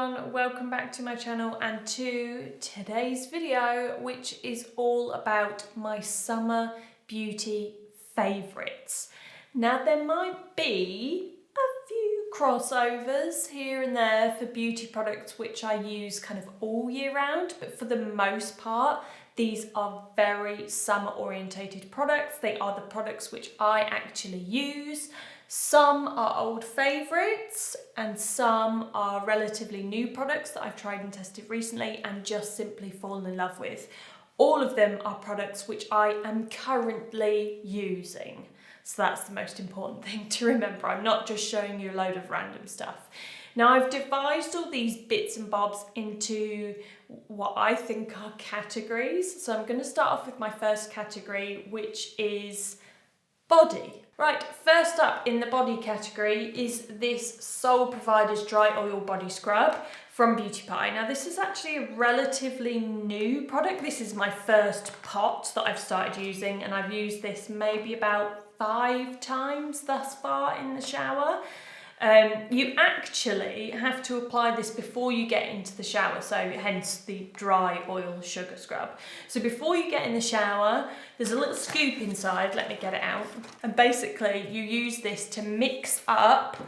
everyone, welcome back to my channel and to today's video, which is all about my summer beauty favourites. Now there might be a few crossovers here and there for beauty products which I use kind of all year round, but for the most part these are very summer orientated products. They are the products which I actually use. Some are old favourites and some are relatively new products that I've tried and tested recently and just simply fallen in love with. All of them are products which I am currently using. So that's the most important thing to remember. I'm not just showing you a load of random stuff. Now I've devised all these bits and bobs into what I think are categories. So I'm going to start off with my first category, which is body. Right, first up in the body category is this Sole Provider's Dry Oil Body Scrub from Beauty Pie. Now this is actually a relatively new product. This is my first pot that I've started using and I've used this maybe about 5 times thus far in the shower. You actually have to apply this before you get into the shower, so hence the dry oil sugar scrub. So before you get in the shower, there's a little scoop inside, let me get it out, and basically you use this to mix up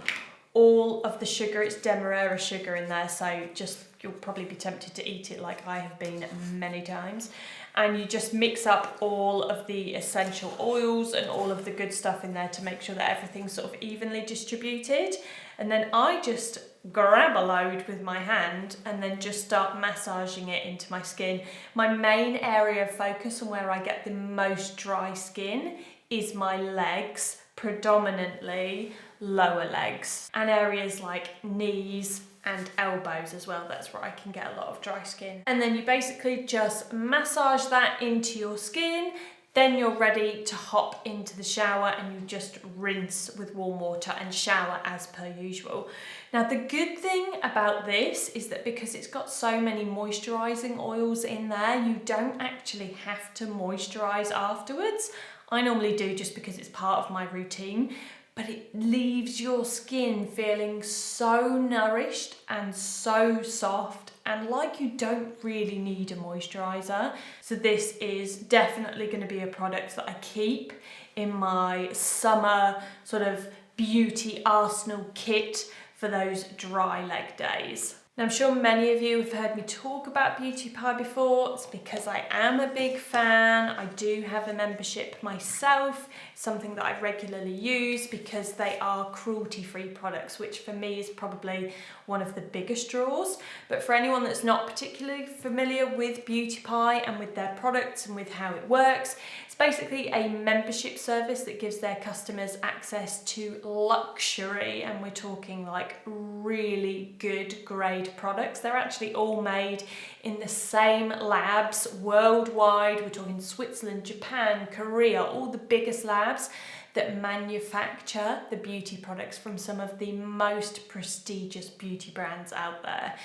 all of the sugar. It's Demerara sugar in there, so just you'll probably be tempted to eat it like I have been many times. And you just mix up all of the essential oils and all of the good stuff in there to make sure that everything's sort of evenly distributed. And then I just grab a load with my hand and then just start massaging it into my skin. My main area of focus and where I get the most dry skin is my legs, predominantly lower legs, and areas like knees and elbows as well. That's where I can get a lot of dry skin. And then you basically just massage that into your skin. Then you're ready to hop into the shower and you just rinse with warm water and shower as per usual. Now the good thing about this is that because it's got so many moisturising oils in there, you don't actually have to moisturise afterwards. I normally do just because it's part of my routine, but it leaves your skin feeling so nourished and so soft and like you don't really need a moisturiser. So this is definitely going to be a product that I keep in my summer sort of beauty arsenal kit for those dry leg days. Now I'm sure many of you have heard me talk about Beauty Pie before. It's because I am a big fan. I do have a membership myself, something that I regularly use because they are cruelty-free products, which for me is probably one of the biggest draws. But for anyone that's not particularly familiar with Beauty Pie and with their products and with how it works, it's basically a membership service that gives their customers access to luxury, and we're talking like really good grade products. They're actually all made in the same labs worldwide. We're talking Switzerland, Japan, Korea, all the biggest labs that manufacture the beauty products from some of the most prestigious beauty brands out there.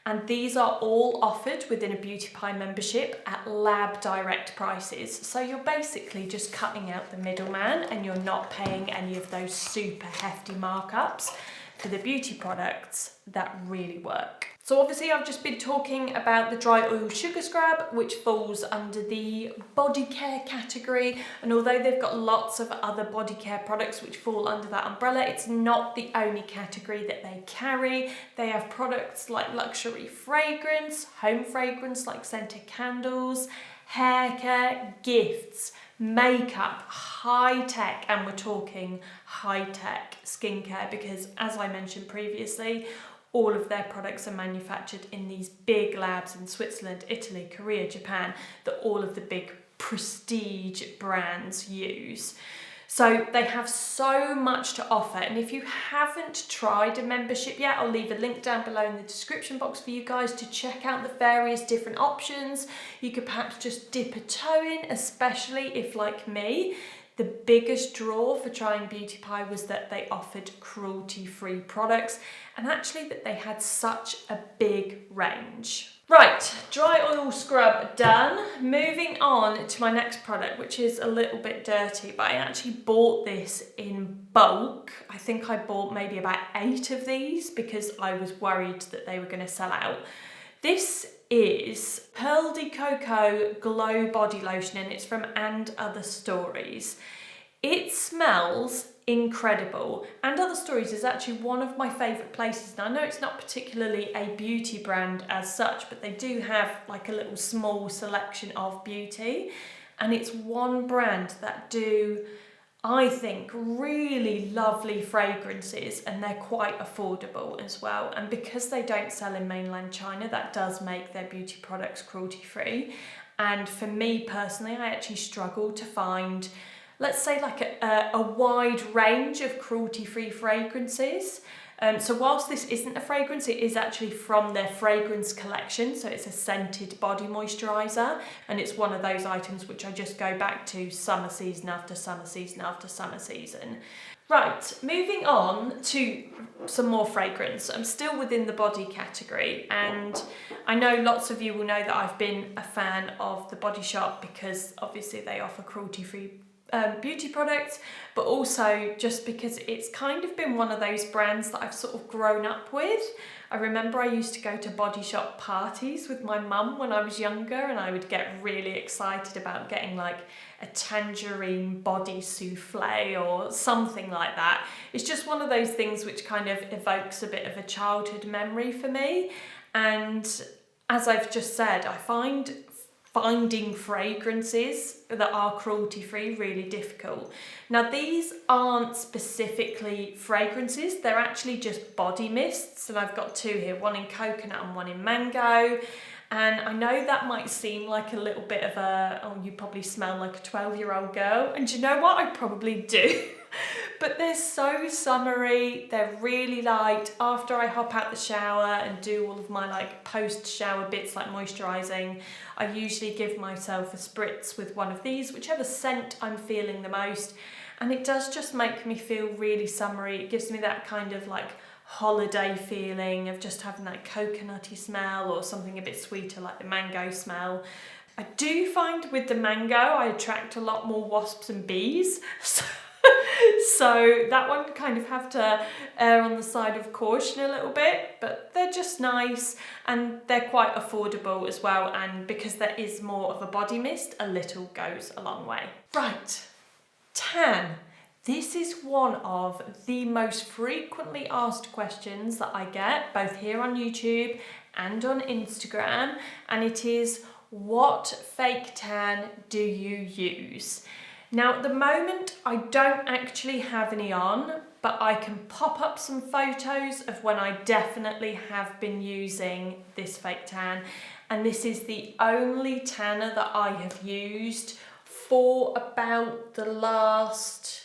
And these are all offered within a Beauty Pie membership at lab direct prices. So you're basically just cutting out the middleman and you're not paying any of those super hefty markups for the beauty products that really work. So obviously I've just been talking about the dry oil sugar scrub, which falls under the body care category. And although they've got lots of other body care products which fall under that umbrella, it's not the only category that they carry. They have products like luxury fragrance, home fragrance like scented candles, hair care, gifts, makeup, high tech, and we're talking high tech skincare because, as I mentioned previously, all of their products are manufactured in these big labs in Switzerland, Italy, Korea, Japan that all of the big prestige brands use. So they have so much to offer, and if you haven't tried a membership yet, I'll leave a link down below in the description box for you guys to check out the various different options. You could perhaps just dip a toe in, especially if, like me, the biggest draw for trying Beauty Pie was that they offered cruelty-free products and actually that they had such a big range. Right, dry oil scrub done. Moving on to my next product, which is a little bit dirty, but I actually bought this in bulk. I think I bought maybe about 8 of these because I was worried that they were going to sell out. This is Pearl de Coco Glow Body Lotion, and it's from And Other Stories. It smells incredible. And Other Stories is actually one of my favourite places. Now, I know it's not particularly a beauty brand as such, but they do have like a little small selection of beauty. And it's one brand that do, I think, really lovely fragrances, and they're quite affordable as well. And because they don't sell in mainland China, that does make their beauty products cruelty-free. And for me personally, I actually struggle to find, let's say, like a wide range of cruelty-free fragrances. So whilst this isn't a fragrance, it is actually from their fragrance collection. So it's a scented body moisturiser, and it's one of those items which I just go back to summer season after summer season after summer season. Right, moving on to some more fragrance. I'm still within the body category, and I know lots of you will know that I've been a fan of The Body Shop because obviously they offer cruelty-free beauty products, but also just because it's kind of been one of those brands that I've sort of grown up with. I remember I used to go to Body Shop parties with my mum when I was younger, and I would get really excited about getting like a tangerine body souffle or something like that. It's just one of those things which kind of evokes a bit of a childhood memory for me. And as I've just said, I find finding fragrances that are cruelty-free really difficult. Now, these aren't specifically fragrances, they're actually just body mists, and I've got 2 here, one in coconut and one in mango. And I know that might seem like a little bit of a, oh, you probably smell like a 12-year-old girl, and you know what, I probably do. But they're so summery, they're really light. After I hop out the shower and do all of my like post-shower bits like moisturising, I usually give myself a spritz with one of these, whichever scent I'm feeling the most. And it does just make me feel really summery. It gives me that kind of like holiday feeling of just having that coconutty smell or something a bit sweeter like the mango smell. I do find with the mango, I attract a lot more wasps and bees. So that one kind of have to err on the side of caution a little bit, but they're just nice and they're quite affordable as well. And because there is more of a body mist, a little goes a long way. Right, tan. This is one of the most frequently asked questions that I get, both here on YouTube and on Instagram, and it is, what fake tan do you use? Now, at the moment, I don't actually have any on, but I can pop up some photos of when I definitely have been using this fake tan. And this is the only tanner that I have used for about the last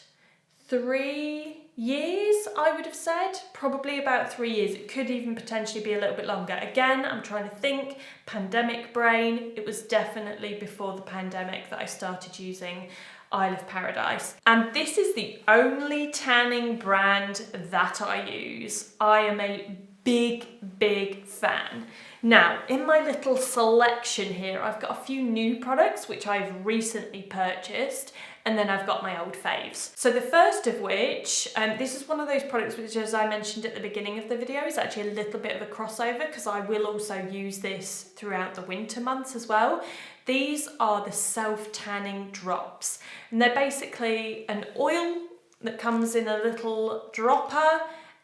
3 years, I would have said. Probably about 3 years. It could even potentially be a little bit longer. Again, I'm trying to think, pandemic brain. It was definitely before the pandemic that I started using Isle of Paradise. And this is the only tanning brand that I use. I am a big fan. Now, in my little selection here, I've got a few new products which I've recently purchased, and then I've got my old faves. So the first of which, this is one of those products which, as I mentioned at the beginning of the video, is actually a little bit of a crossover because I will also use this throughout the winter months as well. These are the self-tanning drops, and they're basically an oil that comes in a little dropper,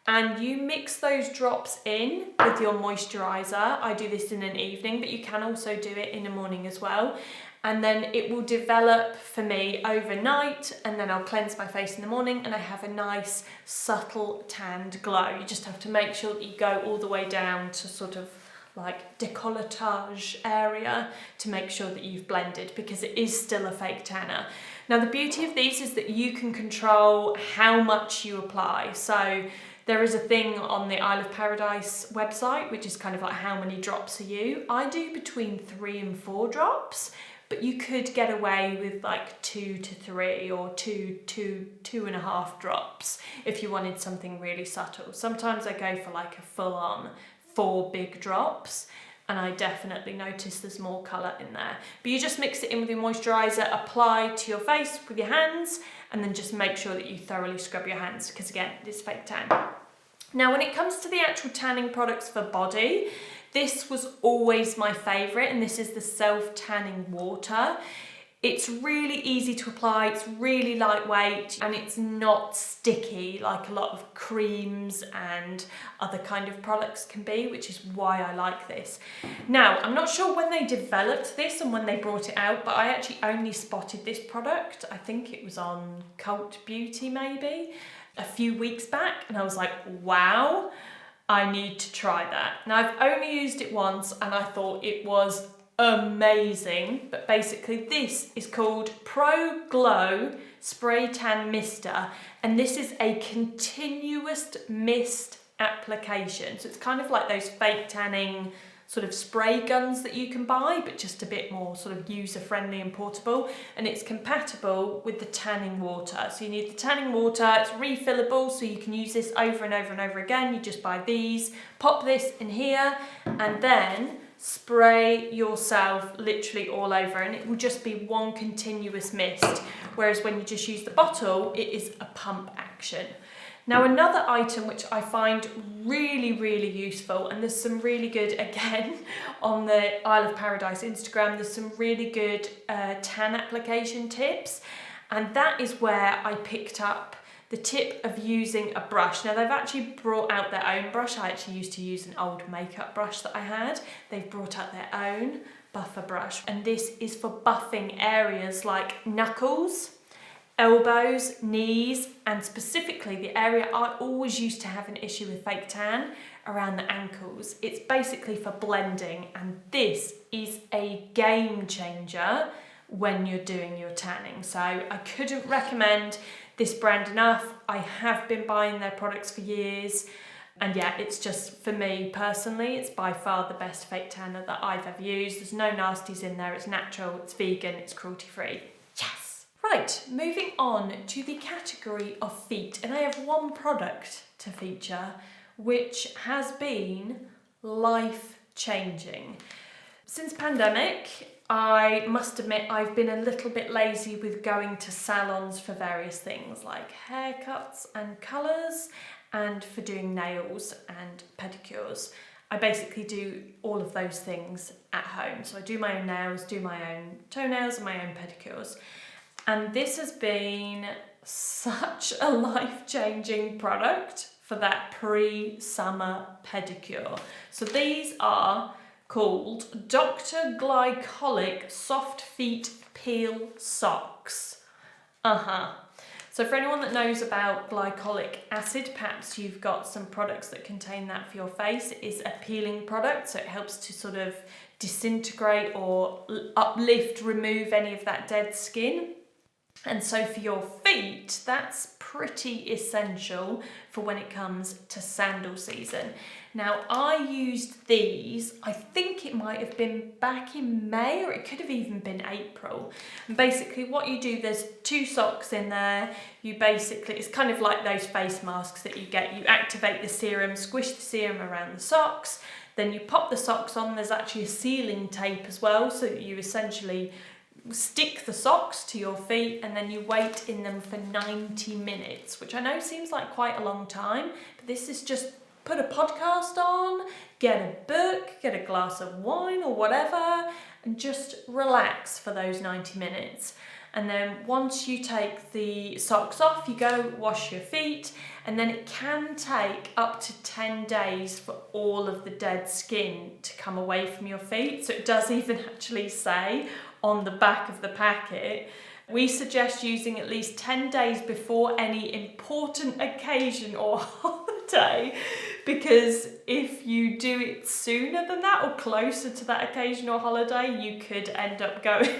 and you mix those drops in with your moisturiser. I do this in an evening, but you can also do it in the morning as well. And then it will develop for me overnight, and then I'll cleanse my face in the morning and I have a nice subtle tanned glow. You just have to make sure that you go all the way down to sort of like décolletage area to make sure that you've blended, because it is still a fake tanner. Now, the beauty of these is that you can control how much you apply. So there is a thing on the Isle of Paradise website, which is kind of like how many drops are you. I do between 3 and 4 drops, but you could get away with like 2 to 3 or 2.5 drops if you wanted something really subtle. Sometimes I go for like a full-on 4 big drops, and I definitely notice there's more colour in there. But you just mix it in with your moisturiser, apply to your face with your hands, and then just make sure that you thoroughly scrub your hands, because again, it's fake tan. Now, when it comes to the actual tanning products for body, this was always my favourite, and this is the self-tanning water. It's really easy to apply, it's really lightweight, and it's not sticky like a lot of creams and other kind of products can be, which is why I like this. Now, I'm not sure when they developed this and when they brought it out, but I actually only spotted this product, I think it was on Cult Beauty maybe, a few weeks back, and I was like, wow, I need to try that. Now, I've only used it once and I thought it was amazing, but basically this is called Pro Glow Spray Tan Mister, and this is a continuous mist application. So it's kind of like those fake tanning sort of spray guns that you can buy, but just a bit more sort of user-friendly and portable, and it's compatible with the tanning water. So you need the tanning water, it's refillable, so you can use this over and over and over again. You just buy these, pop this in here, and then spray yourself literally all over, and it will just be one continuous mist, whereas when you just use the bottle, it is a pump action. Now, another item which I find really useful, and there's some really good, again, on the Isle of Paradise Instagram, there's some really good tan application tips, and that is where I picked up the tip of using a brush. Now, they've actually brought out their own brush. I actually used to use an old makeup brush that I had. They've brought out their own buffer brush, and this is for buffing areas like knuckles, elbows, knees, and specifically the area I always used to have an issue with fake tan, around the ankles. It's basically for blending, and this is a game changer when you're doing your tanning. So I couldn't recommend this brand enough. I have been buying their products for years, and yeah, it's just, for me personally, it's by far the best fake tanner that I've ever used. There's no nasties in there, it's natural, it's vegan, it's cruelty free. Yes! Right, moving on to the category of feet, and I have one product to feature which has been life-changing. Since pandemic, I must admit I've been a little bit lazy with going to salons for various things like haircuts and colours, and for doing nails and pedicures. I basically do all of those things at home. So I do my own nails, do my own toenails and my own pedicures. And this has been such a life-changing product for that pre-summer pedicure. So these are called Dr. Glycolic Soft Feet Peel Socks. So for anyone that knows about glycolic acid, perhaps you've got some products that contain that for your face. It is a peeling product, so it helps to sort of disintegrate or uplift, remove any of that dead skin. And so for your feet, that's pretty essential for when it comes to sandal season. Now, I used these, I think it might have been back in May, or it could have even been April. And basically what you do, there's 2 socks in there. You basically, it's kind of like those face masks that you get. You activate the serum, squish the serum around the socks, then you pop the socks on. There's actually a sealing tape as well, so that you essentially stick the socks to your feet, and then you wait in them for 90 minutes, which I know seems like quite a long time, but this is just put a podcast on, get a book, get a glass of wine or whatever, and just relax for those 90 minutes. And then once you take the socks off, you go wash your feet, and then it can take up to 10 days for all of the dead skin to come away from your feet. So it does even actually say on the back of the packet, we suggest using at least 10 days before any important occasion or holiday, because if you do it sooner than that or closer to that occasion or holiday, you could end up going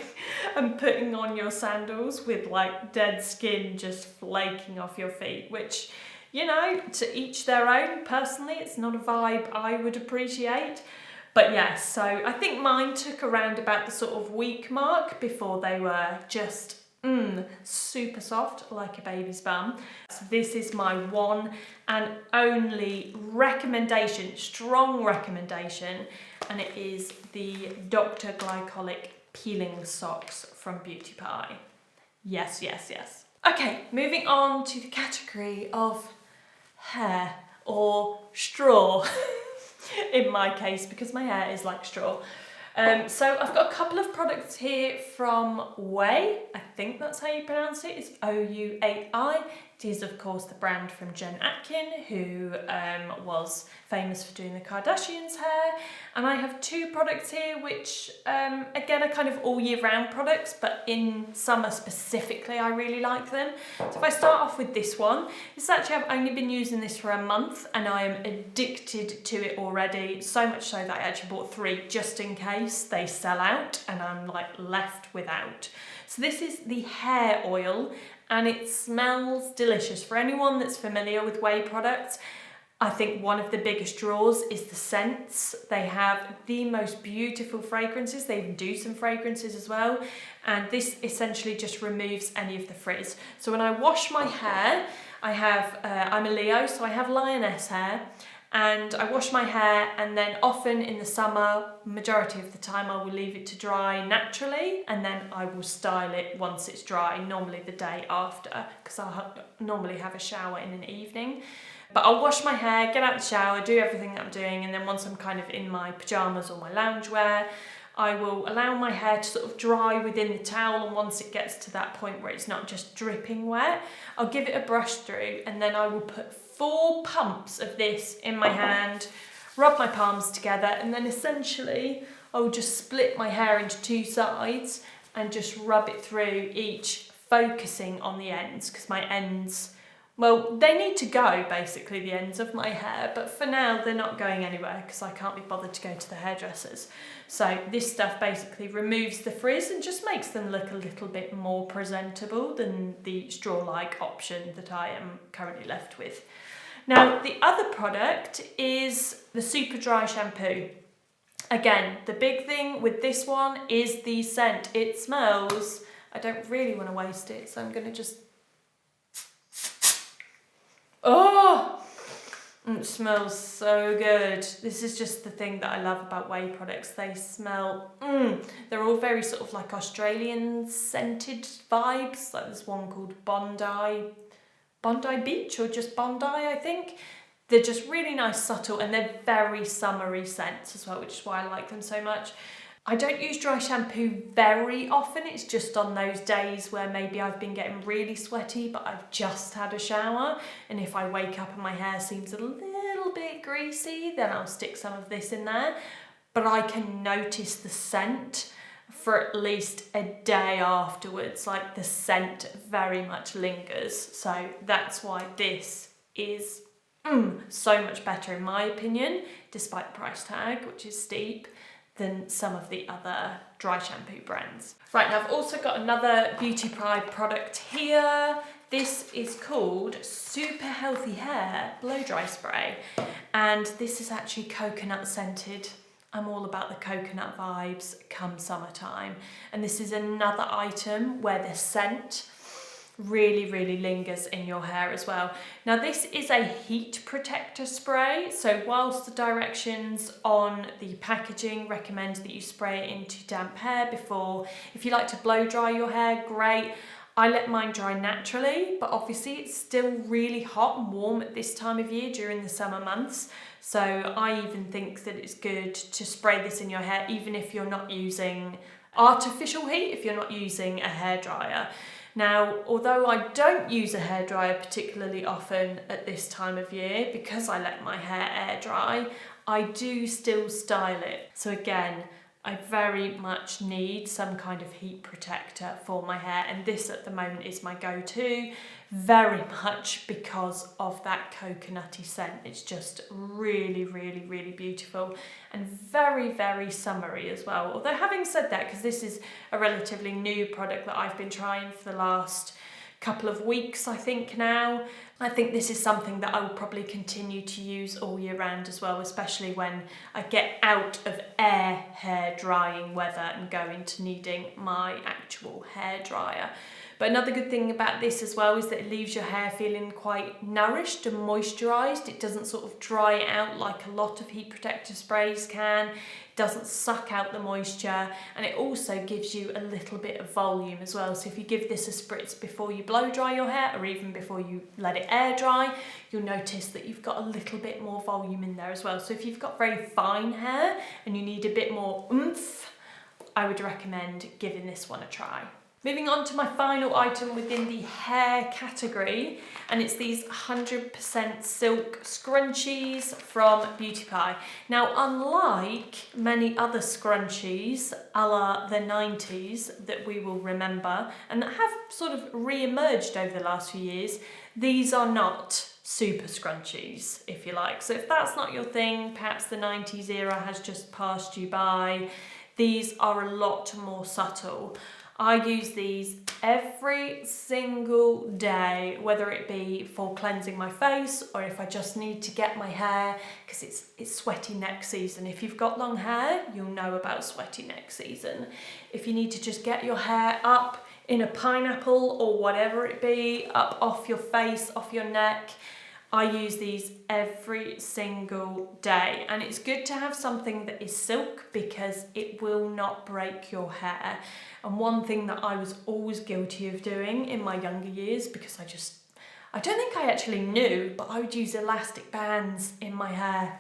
and putting on your sandals with like dead skin just flaking off your feet, which, you know, to each their own. Personally, it's not a vibe I would appreciate. But yes, so I think mine took around about the sort of week mark before they were just super soft like a baby's bum. So this is my one and only recommendation, strong recommendation, and it is the Dr. Glycolic peeling socks from Beauty Pie. Yes, yes, yes. Okay, moving on to the category of hair or straw in my case, because my hair is like straw. So I've got a couple of products here from Ouai. I think that's how you pronounce it. It's O-U-A-I. It is, of course, the brand from Jen Atkin, who was famous for doing the Kardashians' hair. And I have two products here, which, again, are kind of all year round products, but in summer specifically, I really like them. So if I start off with this one, I've only been using this for a month, and I am addicted to it already. So much so that I actually bought 3 just in case they sell out and I'm like left without. So this is the hair oil, and it smells delicious. For anyone that's familiar with Ouai products, I think one of the biggest draws is the scents. They have the most beautiful fragrances. They even do some fragrances as well. And this essentially just removes any of the frizz. So when I wash my hair, I'm a Leo, so I have lioness hair. And I wash my hair, and then often in the summer, majority of the time, I will leave it to dry naturally, and then I will style it once it's dry, normally the day after, because I'll normally have a shower in an evening. But I'll wash my hair, get out the shower, do everything that I'm doing, and then once I'm kind of in my pyjamas or my loungewear, I will allow my hair to sort of dry within the towel, and once it gets to that point where it's not just dripping wet, I'll give it a brush through, and then I will put 4 pumps of this in my hand, rub my palms together, and then essentially I will just split my hair into 2 sides and just rub it through each, focusing on the ends, because my ends, well, they need to go, basically, the ends of my hair, but for now they're not going anywhere because I can't be bothered to go to the hairdressers. So this stuff basically removes the frizz and just makes them look a little bit more presentable than the straw-like option that I am currently left with. Now, the other product is the Super Dry Shampoo. Again, the big thing with this one is the scent. It smells, I don't really want to waste it, so I'm going to just... Oh, it smells so good. This is just the thing that I love about Ouai products. They smell, they're all very sort of like Australian scented vibes. Like there's one called Bondi Beach, or just Bondi, I think. They're just really nice, subtle, and they're very summery scents as well, which is why I like them so much. I don't use dry shampoo very often. It's just on those days where maybe I've been getting really sweaty, but I've just had a shower. And if I wake up and my hair seems a little bit greasy, then I'll stick some of this in there. But I can notice the scent for at least a day afterwards. Like the scent very much lingers. So that's why this is so much better in my opinion, despite the price tag, which is steep, than some of the other dry shampoo brands. Right, now I've also got another Beauty Pie product here. This is called Super Healthy Hair Blow Dry Spray, and this is actually coconut scented. I'm all about the coconut vibes come summertime, and this is another item where the scent really lingers in your hair as well. Now this is a heat protector spray, so whilst the directions on the packaging recommend that you spray it into damp hair before, if you like to blow dry your hair, great. I let mine dry naturally, but obviously it's still really hot and warm at this time of year during the summer months, so I even think that it's good to spray this in your hair even if you're not using artificial heat, if you're not using a hairdryer. Now, although I don't use a hairdryer particularly often at this time of year, because I let my hair air dry, I do still style it. So again, I very much need some kind of heat protector for my hair, and this at the moment is my go-to, very much because of that coconutty scent. It's just really beautiful and very summery as well. Although having said that, because this is a relatively new product that I've been trying for the last couple of weeks, I think now, I think this is something that I will probably continue to use all year round as well, especially when I get out of hair drying weather and go into needing my actual hair dryer. But another good thing about this as well is that it leaves your hair feeling quite nourished and moisturised. It doesn't sort of dry it out like a lot of heat protector sprays can. It doesn't suck out the moisture, and it also gives you a little bit of volume as well. So if you give this a spritz before you blow dry your hair, or even before you let it air dry, you'll notice that you've got a little bit more volume in there as well. So if you've got very fine hair and you need a bit more oomph, I would recommend giving this one a try. Moving on to my final item within the hair category, and it's these 100% silk scrunchies from Beauty Pie. Now, unlike many other scrunchies a la the 90s that we will remember and that have sort of re-emerged over the last few years, these are not super scrunchies, if you like. So if that's not your thing, perhaps the 90s era has just passed you by. These are a lot more subtle. I use these every single day, whether it be for cleansing my face or if I just need to get my hair, because it's sweaty neck season. If you've got long hair, you'll know about sweaty neck season. If you need to just get your hair up in a pineapple or whatever it be, up off your face, off your neck, I use these every single day, and it's good to have something that is silk because it will not break your hair. And one thing that I was always guilty of doing in my younger years, because I don't think I actually knew, but I would use elastic bands in my hair,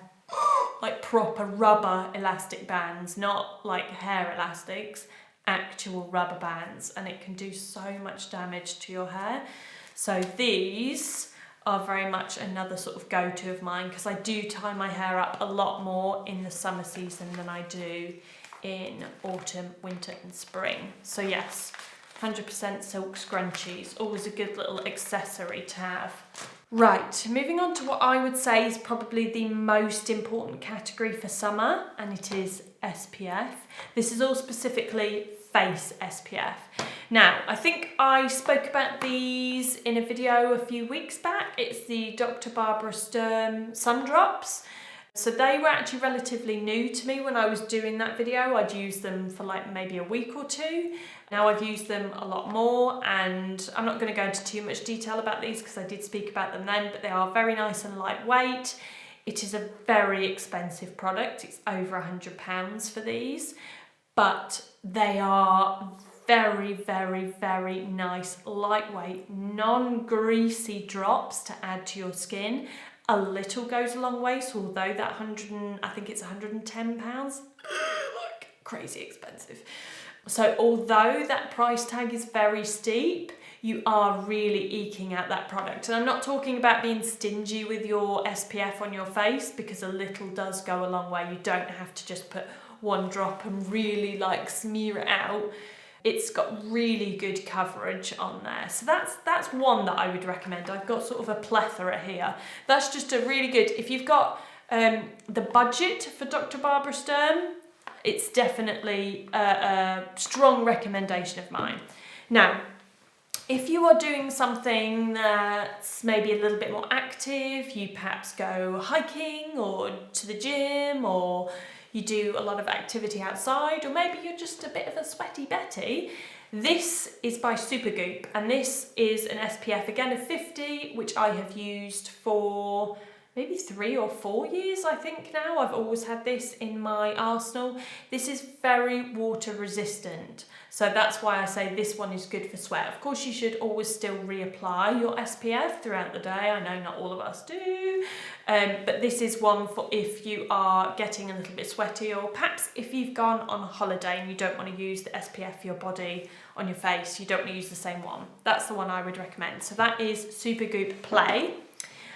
like proper rubber elastic bands, not like hair elastics, actual rubber bands, and it can do so much damage to your hair. So these are very much another sort of go-to of mine, because I do tie my hair up a lot more in the summer season than I do in autumn, winter and spring. So yes, 100% silk scrunchies, always a good little accessory to have. Right, moving on to what I would say is probably the most important category for summer, and it is SPF. This is all specifically face SPF. Now, I think I spoke about these in a video a few weeks back. It's the Dr. Barbara Sturm Sun Drops. So they were actually relatively new to me when I was doing that video. I'd used them for like maybe a week or two. Now I've used them a lot more, and I'm not going to go into too much detail about these because I did speak about them then, but they are very nice and lightweight. It is a very expensive product. It's over £100 for these, but they are very, very, very nice, lightweight, non-greasy drops to add to your skin. A little goes a long way, so although that I think it's £110, like crazy expensive. So although that price tag is very steep, you are really eking out that product. And I'm not talking about being stingy with your SPF on your face, because a little does go a long way. You don't have to just put one drop and really like smear it out. It's got really good coverage on there. So that's one that I would recommend. I've got sort of a plethora here. That's just a really good, if you've got the budget for Dr. Barbara Sturm, it's definitely a strong recommendation of mine. Now, if you are doing something that's maybe a little bit more active, you perhaps go hiking or to the gym, or you do a lot of activity outside, or maybe you're just a bit of a sweaty Betty, this is by Goop, and this is an SPF, again, of 50, which I have used for maybe 3 or 4 years, I think now. I've always had this in my arsenal. This is very water resistant, so that's why I say this one is good for sweat. Of course, you should always still reapply your SPF throughout the day. I know not all of us do, but this is one for if you are getting a little bit sweaty, or perhaps if you've gone on a holiday and you don't want to use the SPF for your body on your face, you don't want to use the same one. That's the one I would recommend. So that is Goop Play.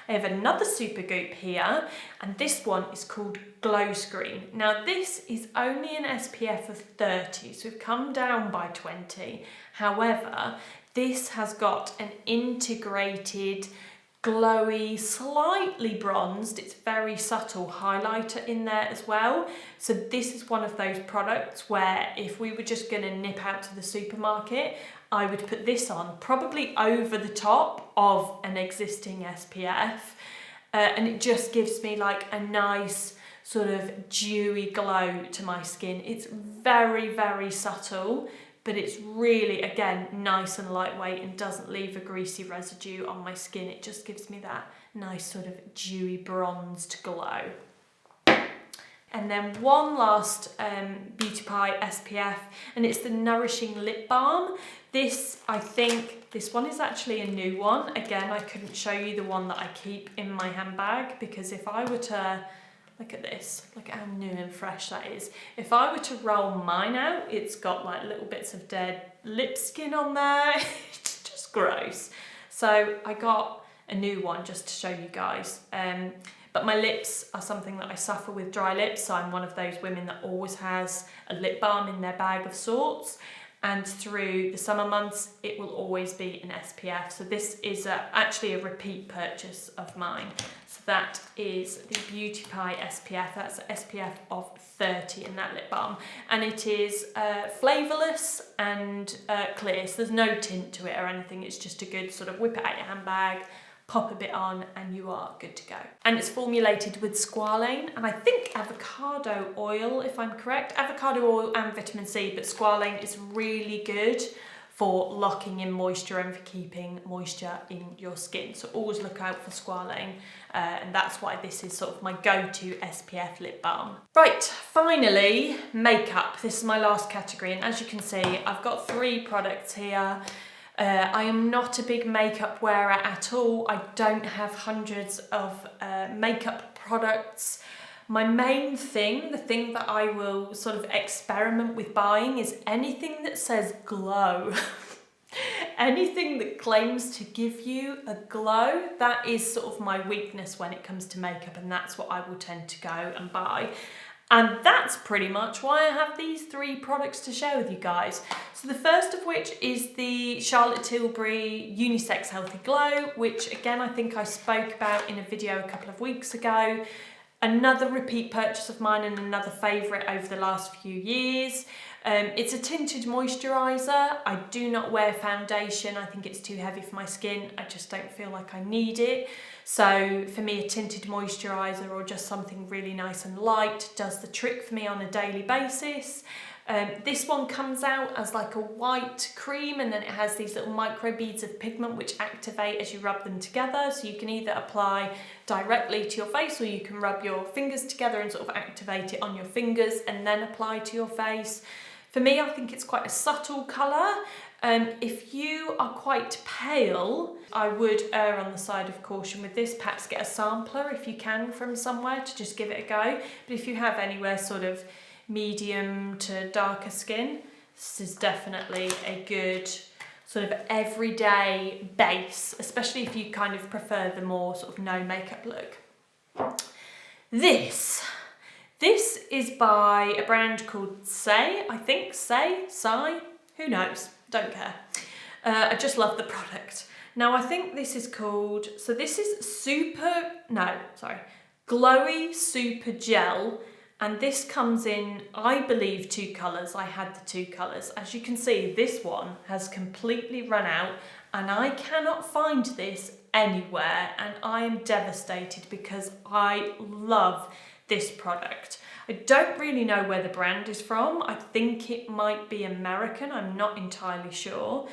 I have another Goop here, and this one is called Glow Screen. Now this is only an SPF of 30, so we've come down by 20. However, this has got an integrated, glowy, slightly bronzed, it's very subtle highlighter in there as well. So this is one of those products where if we were just going to nip out to the supermarket, I would put this on, probably over the top of an existing SPF, and it just gives me like a nice sort of dewy glow to my skin. It's very, very subtle, but it's really, again, nice and lightweight and doesn't leave a greasy residue on my skin. It just gives me that nice sort of dewy bronzed glow. And then one last Beauty Pie SPF, and it's the Nourishing Lip Balm. This, I think, this one is actually a new one. Again, I couldn't show you the one that I keep in my handbag, because if I were to, look at this, look at how new and fresh that is. If I were to roll mine out, it's got like little bits of dead lip skin on there. It's just gross. So I got a new one just to show you guys. But my lips are something that I suffer with, dry lips, so I'm one of those women that always has a lip balm in their bag of sorts. And through the summer months, it will always be an SPF. So this is actually a repeat purchase of mine. So that is the Beauty Pie SPF. That's an SPF of 30 in that lip balm. And it is flavourless and clear. So there's no tint to it or anything. It's just a good sort of whip it out your handbag, pop a bit on, and you are good to go. And it's formulated with squalane and I think avocado oil, if I'm correct. Avocado oil and vitamin C, but squalane is really good for locking in moisture and for keeping moisture in your skin. So always look out for squalane, and that's why this is sort of my go-to SPF lip balm. Right, finally, makeup. This is my last category, and as you can see, I've got 3 products here. I am not a big makeup wearer at all. I don't have hundreds of makeup products. My main thing, the thing that I will sort of experiment with buying, is anything that says glow. Anything that claims to give you a glow, that is sort of my weakness when it comes to makeup, and that's what I will tend to go and buy. And that's pretty much why I have these 3 products to share with you guys. So the first of which is the Charlotte Tilbury Unisex Healthy Glow, which again, I think I spoke about in a video a couple of weeks ago. Another repeat purchase of mine and another favourite over the last few years. It's a tinted moisturiser. I do not wear foundation. I think it's too heavy for my skin. I just don't feel like I need it. So for me, a tinted moisturiser or just something really nice and light does the trick for me on a daily basis. This one comes out as like a white cream, and then it has these little micro beads of pigment which activate as you rub them together. So you can either apply directly to your face, or you can rub your fingers together and sort of activate it on your fingers and then apply to your face. For me, I think it's quite a subtle colour. If you are quite pale, I would err on the side of caution with this. Perhaps get a sampler if you can from somewhere to just give it a go. But if you have anywhere sort of medium to darker skin, this is definitely a good sort of everyday base, especially if you kind of prefer the more sort of no makeup look. This is by a brand called SAIEN, I think, SAIEN, who knows, don't care. I just love the product. Now I think this is called, so this is Glowy Super Gel, and this comes in, I believe, 2 colours. I had the 2 colours. As you can see, this one has completely run out and I cannot find this anywhere, and I am devastated because I love this product. I don't really know where the brand is from. I think it might be American, I'm not entirely sure.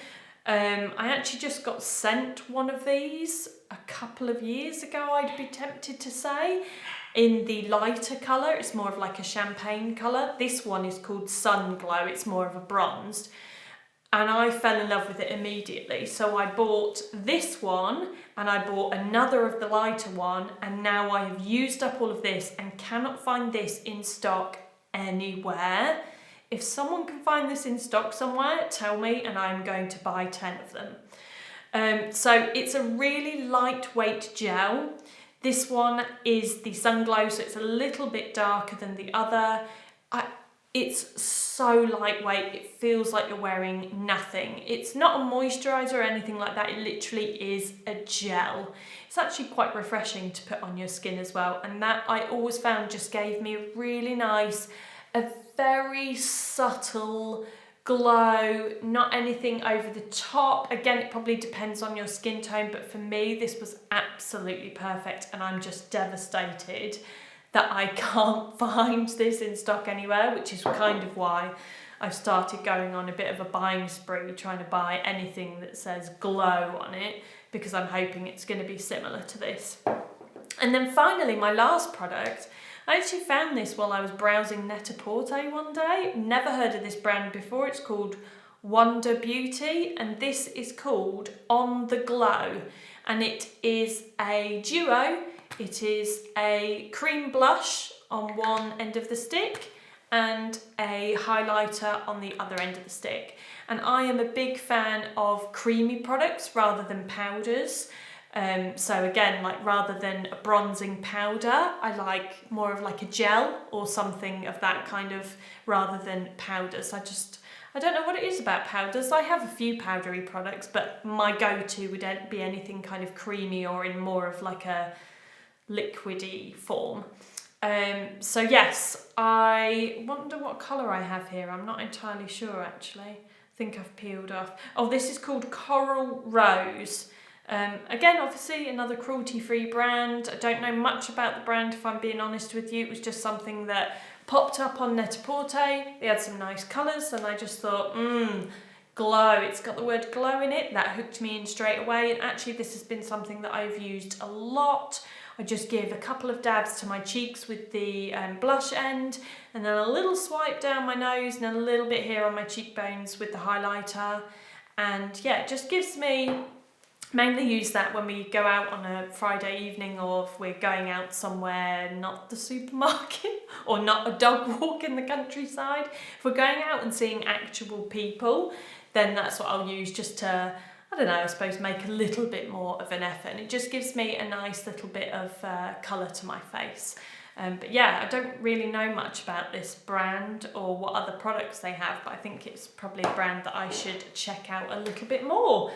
I actually just got sent one of these a couple of years ago, I'd be tempted to say, in the lighter colour. It's more of like a champagne colour. This one is called Sun Glow, it's more of a bronzed. And I fell in love with it immediately. So I bought this one and I bought another of the lighter one, and now I have used up all of this and cannot find this in stock anywhere. If someone can find this in stock somewhere, tell me and I'm going to buy 10 of them. So it's a really lightweight gel. This one is the Sun Glow, so it's a little bit darker than the other. It's so lightweight, it feels like you're wearing nothing. It's not a moisturiser or anything like that, it literally is a gel. It's actually quite refreshing to put on your skin as well, and that I always found just gave me a really nice, a very subtle glow, not anything over the top. Again, it probably depends on your skin tone, but for me this was absolutely perfect, and I'm just devastated that I can't find this in stock anywhere, which is kind of why I've started going on a bit of a buying spree, trying to buy anything that says glow on it, because I'm hoping it's going to be similar to this. And then finally, my last product, I actually found this while I was browsing Net-a-Porter one day. Never heard of this brand before. It's called Wonder Beauty, and this is called On The Glow, and it is a duo. It is a cream blush on one end of the stick and a highlighter on the other end of the stick. And I am a big fan of creamy products rather than powders. So again, like rather than a bronzing powder, I like more of like a gel or something of that kind of, rather than powders. I don't know what it is about powders. I have a few powdery products, but my go-to would be anything kind of creamy or in more of like a liquidy form. So yes, I wonder what colour I have here. I'm not entirely sure actually. I think I've peeled off. Oh, this is called Coral Rose. Again, obviously another cruelty-free brand. I don't know much about the brand, if I'm being honest with you. It was just something that popped up on Net-a-Porter. They had some nice colours and I just thought, glow. It's got the word glow in it. That hooked me in straight away. And actually this has been something that I've used a lot. I just give a couple of dabs to my cheeks with the blush end, and then a little swipe down my nose and then a little bit here on my cheekbones with the highlighter. And yeah, it just gives me, mainly use that when we go out on a Friday evening, or if we're going out somewhere, not the supermarket or not a dog walk in the countryside. If we're going out and seeing actual people, then that's what I'll use, just to, I don't know, I suppose make a little bit more of an effort, and it just gives me a nice little bit of colour to my face. But yeah, I don't really know much about this brand or what other products they have, but I think it's probably a brand that I should check out a little bit more.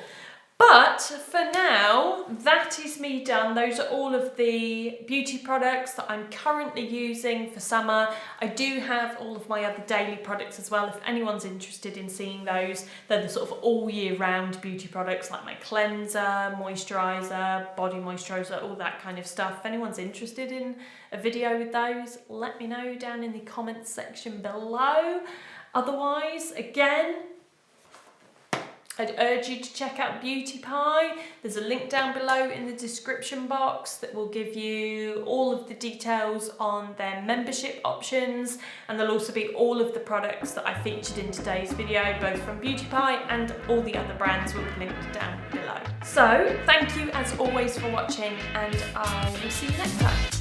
But for now, that is me done. Those are all of the beauty products that I'm currently using for summer. I do have all of my other daily products as well. If anyone's interested in seeing those, they're the sort of all year round beauty products, like my cleanser, moisturiser, body moisturiser, all that kind of stuff. If anyone's interested in a video with those, let me know down in the comments section below. Otherwise, again, I'd urge you to check out Beauty Pie. There's a link down below in the description box that will give you all of the details on their membership options, and there'll also be all of the products that I featured in today's video, both from Beauty Pie and all the other brands will be linked down below. So thank you as always for watching, and I will see you next time.